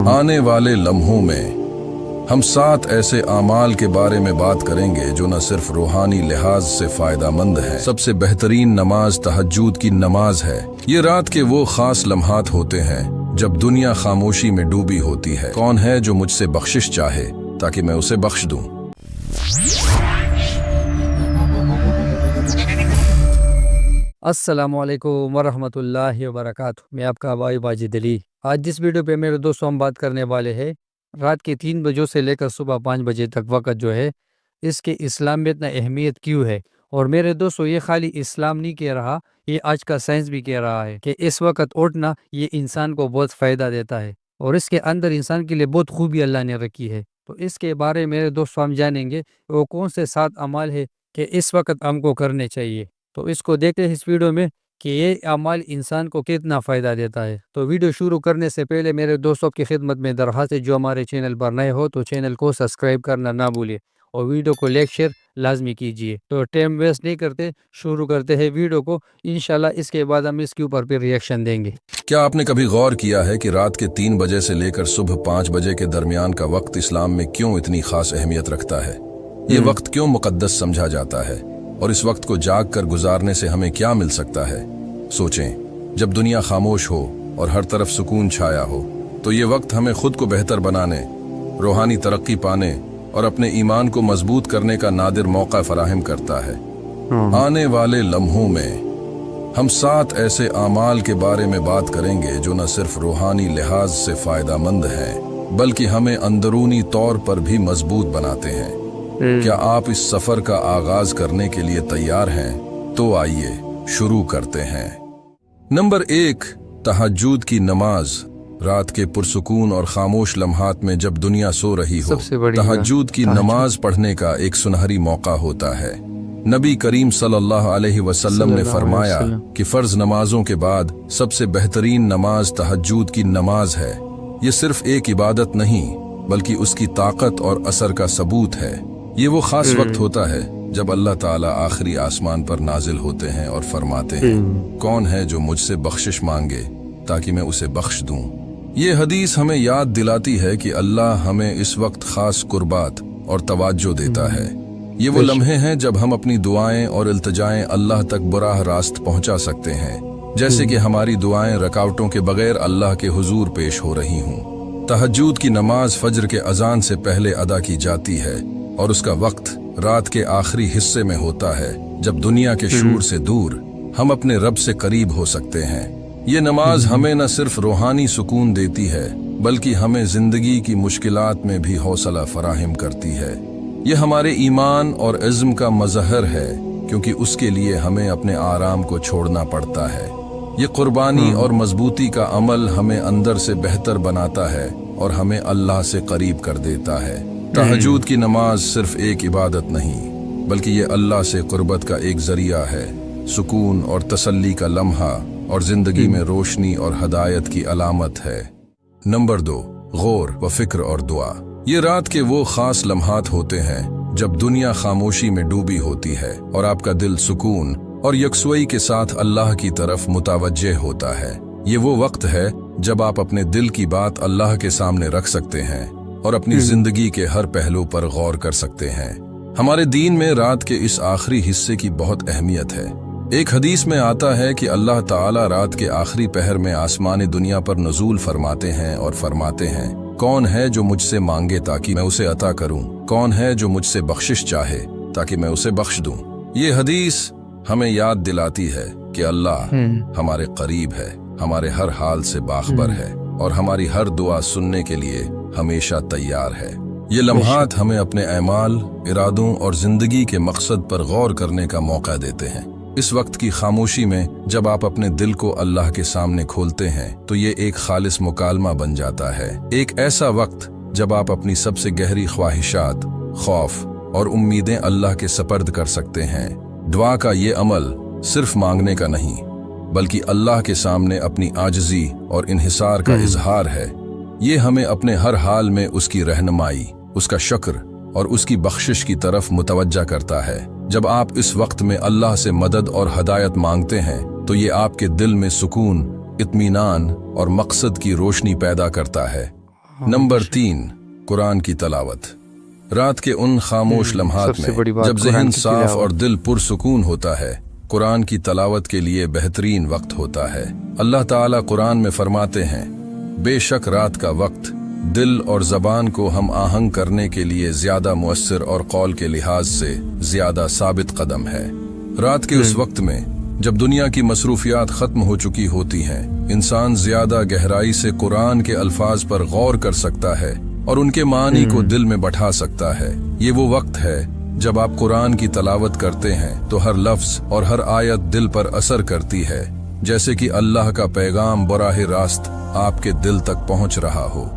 आने वाले लम्हों में हम 7 ऐसे आमाल के बारे में बात करेंगे जो न सिर्फ रूहानी लिहाज से फायदामंद है। सबसे बेहतरीन नमाज तहज्जुद की नमाज है। ये रात के वो खास लम्हात होते हैं जब दुनिया खामोशी में डूबी होती है। कौन है जो मुझसे बख्शिश चाहे ताकि मैं उसे बख्श दूं। अस्सलामुअलैकुम वरहमतुल्लाहि वबरकातुहू। मैं आपका भाई वाजिद अली। आज जिस वीडियो पे मेरे दोस्तों हम बात करने वाले हैं, रात के 3 बजे से लेकर सुबह 5 बजे तक वक़्त जो है, इसके इस्लाम में इतना अहमियत क्यों है। और मेरे दोस्तों, ये खाली इस्लाम नहीं कह रहा, ये आज का साइंस भी कह रहा है कि इस वक्त उठना ये इंसान को बहुत फ़ायदा देता है और इसके अंदर इंसान के लिए बहुत खूबी अल्लाह ने रखी है। तो इसके बारे में मेरे दोस्तों हम जानेंगे वो कौन से 7 अमाल है कि इस वक्त हमको करने चाहिए। तो इसको देखते हैं इस वीडियो में कि ये अमाल इंसान को कितना फ़ायदा देता है। तो वीडियो शुरू करने से पहले मेरे दोस्तों की खिदमत में दरख्वास्त है, जो हमारे चैनल पर नए हो तो चैनल को सब्सक्राइब करना ना भूलिए और वीडियो को लाइक शेयर लाजमी कीजिए। तो टाइम वेस्ट नहीं करते, शुरू करते हैं वीडियो को। इंशाल्लाह इसके बाद हम इसके ऊपर भी रिएक्शन देंगे। क्या आपने कभी गौर किया है कि रात के 3 बजे से लेकर सुबह 5 बजे के दरमियान का वक्त इस्लाम में क्यों इतनी खास अहमियत रखता है। ये वक्त क्यों मुकद्दस समझा जाता है और इस वक्त को जाग कर गुजारने से हमें क्या मिल सकता है। सोचें, जब दुनिया खामोश हो और हर तरफ सुकून छाया हो तो ये वक्त हमें खुद को बेहतर बनाने, रूहानी तरक्की पाने और अपने ईमान को मजबूत करने का नादिर मौका फराहम करता है। आने वाले लम्हों में हम 7 ऐसे आमाल के बारे में बात करेंगे जो न सिर्फ रूहानी लिहाज से फायदामंद हैं बल्कि हमें अंदरूनी तौर पर भी मजबूत बनाते हैं। क्या आप इस सफर का आगाज करने के लिए तैयार हैं? तो आइए शुरू करते हैं। नंबर 1, तहज्जुद की नमाज। रात के पुरसुकून और खामोश लम्हात में जब दुनिया सो रही हो, तहज्जुद की नमाज पढ़ने का एक सुनहरी मौका होता है। नबी करीम सल्लल्लाहु अलैहि वसल्लम ने फरमाया कि फर्ज नमाजों के बाद सबसे बेहतरीन नमाज तहज्जुद की नमाज है। ये सिर्फ एक इबादत नहीं बल्कि उसकी ताकत और असर का सबूत है। ये वो खास वक्त होता है जब अल्लाह ताला आखिरी आसमान पर नाजिल होते हैं और फरमाते हैं, कौन है जो मुझसे बख्शिश मांगे ताकि मैं उसे बख्श दूं। ये हदीस हमें याद दिलाती है कि अल्लाह हमें इस वक्त खास कुर्बात और तवज्जो देता है। ये वो लम्हे हैं जब हम अपनी दुआएं और इल्तिजाएं अल्लाह तक बराह रास्त पहुंचा सकते हैं, जैसे कि हमारी दुआएं रुकावटों के बगैर अल्लाह के हुजूर पेश हो रही हों। तहज्जुद की नमाज फज्र के अजान से पहले अदा की जाती है और उसका वक्त रात के आखिरी हिस्से में होता है, जब दुनिया के शोर से दूर हम अपने रब से करीब हो सकते हैं। ये नमाज हमें न सिर्फ रूहानी सुकून देती है बल्कि हमें जिंदगी की मुश्किलात में भी हौसला फराहम करती है। ये हमारे ईमान और इज़्म का मज़हर है, क्योंकि उसके लिए हमें अपने आराम को छोड़ना पड़ता है। ये कुर्बानी और मजबूती का अमल हमें अंदर से बेहतर बनाता है और हमें अल्लाह से करीब कर देता है। तहज्जुद की नमाज सिर्फ एक इबादत नहीं बल्कि ये अल्लाह से कुर्बत का एक जरिया है, सुकून और तसल्ली का लम्हा और जिंदगी में रोशनी और हदायत की अलामत है। नंबर 2, गौर व फिक्र और दुआ। ये रात के वो खास लम्हात होते हैं जब दुनिया खामोशी में डूबी होती है और आपका दिल सुकून और यकसुई के साथ अल्लाह की तरफ मुतवज्जे होता है। ये वो वक्त है जब आप अपने दिल की बात अल्लाह के सामने रख सकते हैं और अपनी जिंदगी के हर पहलू पर गौर कर सकते हैं। हमारे दीन में रात के इस आखिरी हिस्से की बहुत अहमियत है। एक हदीस में आता है कि अल्लाह ताला रात के आखिरी पहर में आसमानी दुनिया पर नुज़ूल फरमाते हैं और फरमाते हैं, कौन है जो मुझसे मांगे ताकि मैं उसे अता करूं, कौन है जो मुझसे बख्शिश चाहे ताकि मैं उसे बख्श दूं। ये हदीस हमें याद दिलाती है कि अल्लाह हमारे करीब है, हमारे हर हाल से बाखबर है और हमारी हर दुआ सुनने के लिए हमेशा तैयार है। ये लम्हात हमें अपने अमाल, इरादों और जिंदगी के मकसद पर गौर करने का मौका देते हैं। इस वक्त की खामोशी में जब आप अपने दिल को अल्लाह के सामने खोलते हैं तो ये एक खालिस मुकालमा बन जाता है। एक ऐसा वक्त जब आप अपनी सबसे गहरी ख्वाहिशात, खौफ और उम्मीदें अल्लाह के सपर्द कर सकते हैं। दुआ का ये अमल सिर्फ मांगने का नहीं बल्कि अल्लाह के सामने अपनी आजिज़ी और इन्हिसार का इजहार है। ये हमें अपने हर हाल में उसकी रहनुमाई, उसका शुक्र और उसकी बख्शिश की तरफ मुतवज्जा करता है। जब आप इस वक्त में अल्लाह से मदद और हदायत मांगते हैं तो ये आपके दिल में सुकून, इत्मीनान और मकसद की रोशनी पैदा करता है। नंबर 3, कुरान की तलावत। रात के उन खामोश लम्हात सबसे बड़ी में बात जब कुरान ज़हन की साफ तिलावत। और दिल पुरसुकून होता है, कुरान की तलावत के लिए बेहतरीन वक्त होता है। अल्लाह ताला कुरान में फरमाते हैं, बेशक रात का वक्त दिल और ज़बान को हम आहंग करने के लिए ज़्यादा मुअस्सिर और कौल के लिहाज से ज़्यादा साबित कदम है। रात के उस वक्त में जब दुनिया की मसरूफियात ख़त्म हो चुकी होती हैं, इंसान ज़्यादा गहराई से कुरान के अल्फाज पर गौर कर सकता है और उनके मानी को दिल में बैठा सकता है। ये वो वक्त है जब आप कुरान की तलावत करते हैं तो हर लफ्ज़ और हर आयत दिल पर असर करती है, जैसे कि अल्लाह का पैगाम बराह रास्त आपके दिल तक पहुंच रहा हो।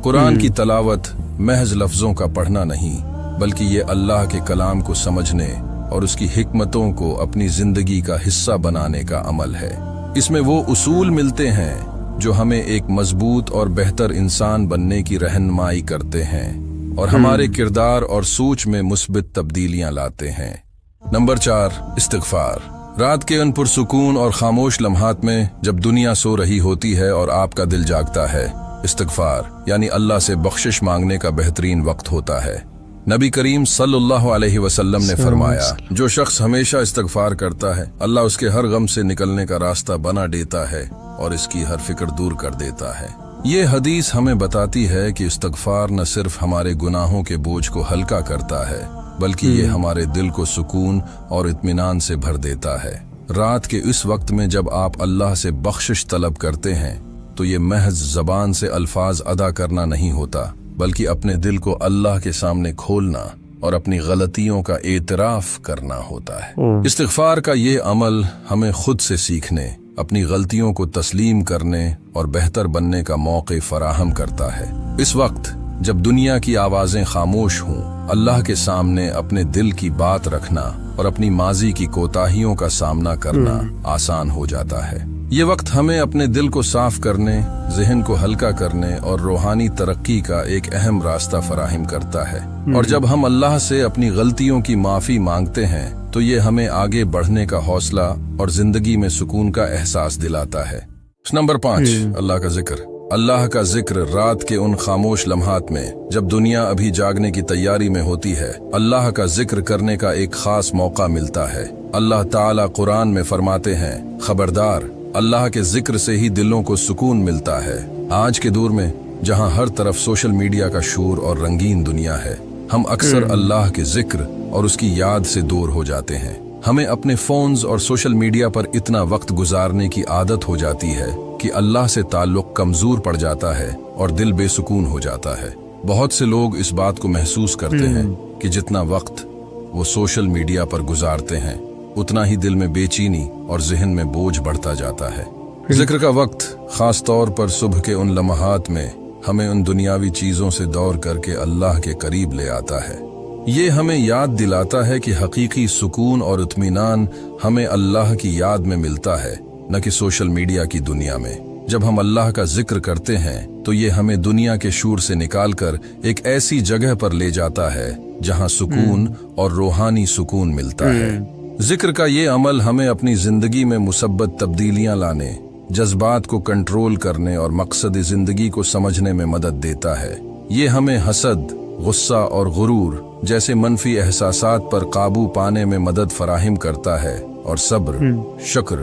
कुरान की तलावत महज लफ्ज़ों का पढ़ना नहीं, बल्कि ये अल्लाह के कलाम को समझने और उसकी हिकमतों को अपनी जिंदगी का हिस्सा बनाने का अमल है। इसमें वो उसूल मिलते हैं जो हमें एक मजबूत और बेहतर इंसान बनने की रहनुमाई करते हैं और हमारे किरदार और सोच में मुस्बित तब्दीलियां लाते हैं। नंबर 4, इस्तिग़फ़ार। रात के उन पुरसुकून और खामोश लम्हात में जब दुनिया सो रही होती है और आपका दिल जागता है, इस्तिग़फ़ार यानी अल्लाह से बख्शिश मांगने का बेहतरीन वक्त होता है। नबी करीम सल्लल्लाहु अलैहि वसल्लम ने फरमाया, जो शख्स हमेशा इस्तिग़फ़ार करता है, अल्लाह उसके हर गम से निकलने का रास्ता बना देता है और इसकी हर फिक्र दूर कर देता है। ये हदीस हमें बताती है कि इस्तिग़फ़ार न सिर्फ हमारे गुनाहों के बोझ को हल्का करता है, बल्कि ये हमारे दिल को सुकून और इत्मीनान से भर देता है। रात के इस वक्त में जब आप अल्लाह से बख्शिश तलब करते हैं तो ये महज ज़बान से अल्फाज अदा करना नहीं होता, बल्कि अपने दिल को अल्लाह के सामने खोलना और अपनी गलतियों का एतराफ़ करना होता है। इस्तिग़फ़ार का ये अमल हमें खुद से सीखने, अपनी गलतियों को तस्लीम करने और बेहतर बनने का मौके फराहम करता है। इस वक्त जब दुनिया की आवाज़ें खामोश हों, अल्लाह के सामने अपने दिल की बात रखना और अपनी माजी की कोताहियों का सामना करना आसान हो जाता है। ये वक्त हमें अपने दिल को साफ करने, ज़हन को हल्का करने और रूहानी तरक्की का एक अहम रास्ता फराहम करता है। और जब हम अल्लाह से अपनी गलतियों की माफ़ी मांगते हैं तो ये हमें आगे बढ़ने का हौसला और जिंदगी में सुकून का एहसास दिलाता है। नंबर 5, अल्लाह का जिक्र। अल्लाह का जिक्र रात के उन खामोश लम्हात में जब दुनिया अभी जागने की तैयारी में होती है, अल्लाह का जिक्र करने का एक खास मौका मिलता है। अल्लाह ताला कुरान में फरमाते हैं, खबरदार, अल्लाह के जिक्र से ही दिलों को सुकून मिलता है। आज के दौर में जहां हर तरफ सोशल मीडिया का शोर और रंगीन दुनिया है, हम अक्सर अल्लाह के जिक्र और उसकी याद से दूर हो जाते हैं। हमें अपने फोन्स और सोशल मीडिया पर इतना वक्त गुजारने की आदत हो जाती है कि अल्लाह से ताल्लुक कमजोर पड़ जाता है और दिल बेसुकून हो जाता है। बहुत से लोग इस बात को महसूस करते हैं कि जितना वक्त वो सोशल मीडिया पर गुजारते हैं, उतना ही दिल में बेचैनी और जहन में बोझ बढ़ता जाता है। जिक्र का वक्त खास तौर पर सुबह के उन लम्हात में हमें उन दुनियावी चीजों से दौर करके अल्लाह के करीब ले आता है। ये हमें याद दिलाता है कि हकीकी सुकून और इत्मीनान हमें अल्लाह की याद में मिलता है, न कि सोशल मीडिया की दुनिया में। जब हम अल्लाह का जिक्र करते हैं तो ये हमें दुनिया के शोर से निकालकर एक ऐसी जगह पर ले जाता है जहां सुकून और रूहानी सुकून मिलता है। जिक्र का ये अमल हमें अपनी जिंदगी में मुसब्बत तब्दीलियां लाने, जज्बात को कंट्रोल करने और मकसद जिंदगी को समझने में मदद देता है। ये हमें हसद, गुस्सा और गुरूर जैसे मनफी एहसासात पर काबू पाने में मदद फराहिम करता है और सब्र, शुक्र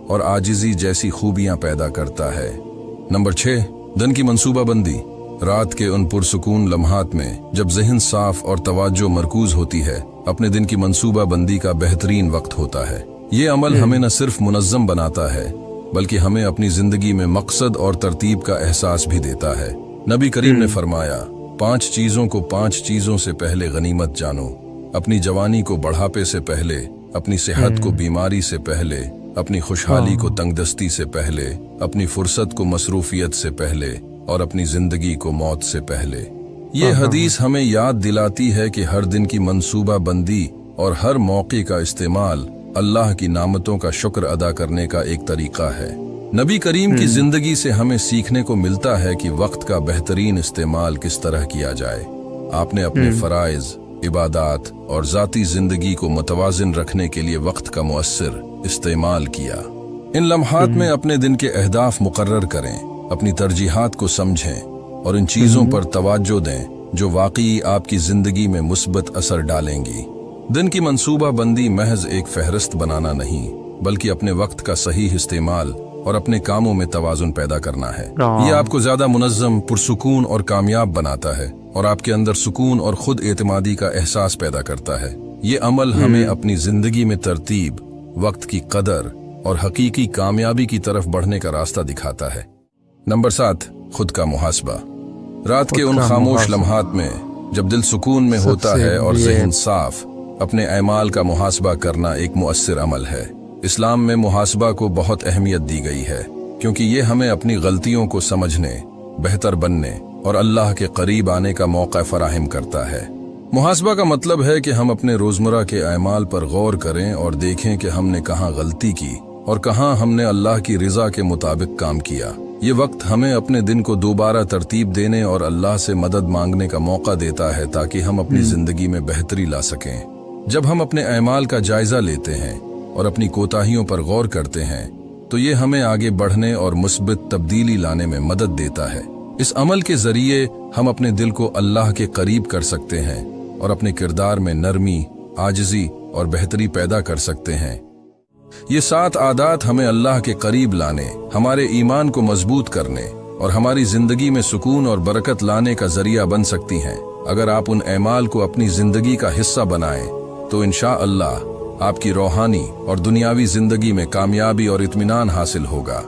और आजिज़ी जैसी खूबियां पैदा करता है। नंबर 6, दिन की मंसूबाबंदी। रात के उन पुरसुकून लम्हात में जब ज़हन साफ और तवज्जो मरकूज होती है, अपने दिन की मंसूबाबंदी का बेहतरीन वक्त होता है। ये अमल हमें न सिर्फ मुनज़्ज़म बनाता है, बल्कि हमें अपनी जिंदगी में मकसद और तरतीब का एहसास भी देता है। नबी करीम ने फरमाया, 5 चीजों को 5 चीजों से पहले गनीमत जानो। अपनी जवानी को बढ़ापे से पहले, अपनी सेहत को बीमारी से पहले, अपनी खुशहाली को तंगदस्ती से पहले, अपनी फुर्सत को मसरूफियत से पहले और अपनी जिंदगी को मौत से पहले। ये हदीस हमें याद दिलाती है कि हर दिन की मंसूबा बंदी और हर मौके का इस्तेमाल अल्लाह की नामतों का शुक्र अदा करने का एक तरीका है। नबी करीम की जिंदगी से हमें सीखने को मिलता है कि वक्त का बेहतरीन इस्तेमाल किस तरह किया जाए। आपने अपने फराइज, इबादात और जाती जिंदगी को मुतवाजिन रखने के लिए वक्त का मुअस्सिर इस्तेमाल किया। इन लम्हात में अपने दिन के अहदाफ मुकर्रर करें, अपनी तरजीहात को समझें और इन चीज़ों पर तवज्जो दें जो वाकई आपकी ज़िंदगी में मुस्बत असर डालेंगी। दिन की मंसूबा बंदी महज एक फहरिस्त बनाना नहीं, बल्कि अपने वक्त का सही इस्तेमाल और अपने कामों में तवाज़ुन पैदा करना है। ये आपको ज़्यादा मुनज़्ज़म, पुरसुकून और कामयाब बनाता है और आपके अंदर सुकून और खुद एतमादी का एहसास पैदा करता है। ये अमल हमें अपनी ज़िंदगी में तरतीब, वक्त की कदर और हकीकी कामयाबी की तरफ बढ़ने का रास्ता दिखाता है। नंबर 7, खुद का मुहासबा। रात के उन खामोश लम्हात में जब दिल सुकून में होता है और ज़हन साफ, अपने अमाल का मुहासबा करना एक मुअस्सिर अमल है। इस्लाम में मुहासबा को बहुत अहमियत दी गई है, क्योंकि ये हमें अपनी गलतियों को समझने, बेहतर बनने और अल्लाह के करीब आने का मौका फराहम करता है। मुहासबा का मतलब है कि हम अपने रोज़मर्रा के अमाल पर गौर करें और देखें कि हमने कहाँ गलती की और कहाँ हमने अल्लाह की रिज़ा के मुताबिक काम किया। ये वक्त हमें अपने दिन को दोबारा तरतीब देने और अल्लाह से मदद मांगने का मौका देता है, ताकि हम अपनी ज़िंदगी में बेहतरी ला सकें। जब हम अपने अमाल का जायज़ा लेते हैं और अपनी कोताहियों पर गौर करते हैं, तो ये हमें आगे बढ़ने और मुस्बित तब्दीली लाने में मदद देता है। इस अमल के ज़रिए हम अपने दिल को अल्लाह के करीब कर सकते हैं और अपने किरदार में नरमी, आजिज़ी और बेहतरी पैदा कर सकते हैं। ये 7 आदात हमें अल्लाह के करीब लाने, हमारे ईमान को मजबूत करने और हमारी जिंदगी में सुकून और बरकत लाने का जरिया बन सकती हैं। अगर आप उन अमाल को अपनी जिंदगी का हिस्सा बनाएं, तो इंशाअल्लाह आपकी रूहानी और दुनियावी जिंदगी में कामयाबी और इत्मीनान हासिल होगा।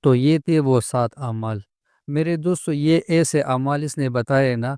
तो ये थे वो 7 अमाल। मेरे दोस्तों, ये ऐसे अमाल इसने बताए ना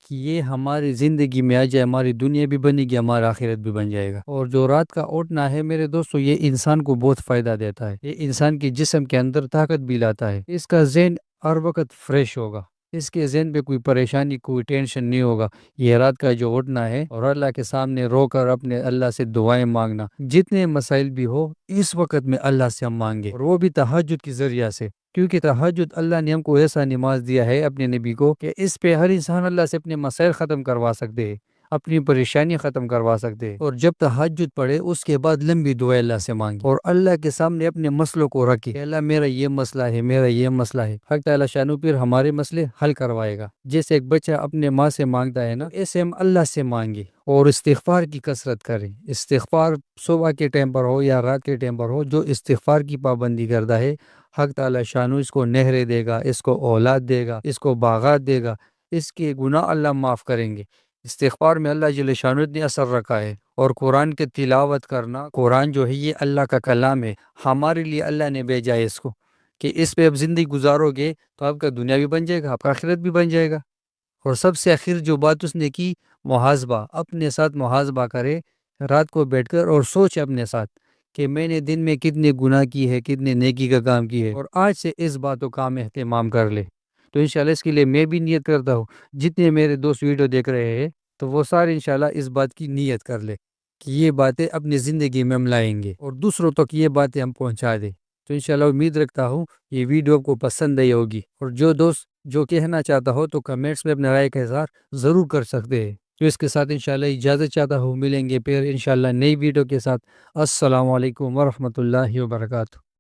कि ये हमारी ज़िंदगी में आ जाए, हमारी दुनिया भी बनेगी, हमारा आखिरत भी बन जाएगा। और जो रात का उठना है मेरे दोस्तों, ये इंसान को बहुत फ़ायदा देता है। ये इंसान के जिस्म के अंदर ताकत भी लाता है। इसका ज़हन हर वक्त फ्रेश होगा, इसके ज़हन पे कोई परेशानी, कोई टेंशन नहीं होगा। ये रात का जो उठना है और अल्लाह के सामने रोकर अपने अल्लाह से दुआएं मांगना, जितने मसाइल भी हो इस वक्त में अल्लाह से हम मांगे, और वो भी तहज्जुद के ज़रिया से। क्योंकि तहज्जुद अल्लाह ने हमको ऐसा नमाज दिया है अपने नबी को कि इस पे हर इंसान अल्लाह से अपने मसाइल ख़त्म करवा सकते हैं, अपनी परेशानी ख़त्म करवा सकते हैं। और जब तहज्जुद पढ़े उसके बाद लंबी दुआ अल्लाह से मांगे और अल्लाह के सामने अपने मसलों को रखे, अल्लाह मेरा ये मसला है, मेरा ये मसला है। हक ताला शानू फिर हमारे मसले हल करवाएगा। जैसे एक बच्चा अपने माँ से मांगता है ना, ऐसे हम अल्लाह से मांगे और इस्तिग़फ़ार की कसरत करें। इस्तिग़फ़ार सुबह के टाइम पर हो या रात के टाइम पर हो, जो इस्तिग़फ़ार की पाबंदी करता है, हक ताला शानू इसको नहरें देगा, इसको औलाद देगा, इसको बागात देगा, इसके गुनाह अल्लाह माफ़ करेंगे। इस्तिग़फ़ार में अल्लाह जल्ल शानू ने असर रखा है। और कुरान की तिलावत करना, कुरान जो है ये अल्लाह का कलाम है, हमारे लिए अल्लाह ने भेजा है इसको, कि इस पे अब ज़िंदगी गुजारोगे तो आपका दुनिया भी बन जाएगा, आपका आखिरत भी बन जाएगा। और सबसे आखिर जो बात उसने की, मुहासबा, अपने साथ मुहासबा करे रात को बैठकर और सोचे अपने साथ कि मैंने दिन में कितने गुनाह की है, कितने नेकी का काम की है, और आज से इस बातों का हम एहतमाम कर ले। तो इंशाल्लाह इसके लिए मैं भी नियत करता हूँ, जितने मेरे दोस्त वीडियो देख रहे हैं तो वो सारे इंशाल्लाह इस बात की नियत कर ले कि ये बातें अपनी ज़िंदगी में हम लाएंगे और दूसरों तक ये बातें हम पहुँचा दें। तो इंशाल्लाह उम्मीद रखता हूँ ये वीडियो आपको पसंद आई होगी। और जो दोस्त जो कहना चाहता हो तो कमेंट्स में अपने राय का इज़हार ज़रूर कर सकते हैं। तो इसके साथ इंशाल्लाह इजाज़त चाहता हूँ, मिलेंगे फिर इंशाल्लाह नई वीडियो के साथ। अस्सलामु अलैकुम वरहमतुल्लाहि वबरकातुहू।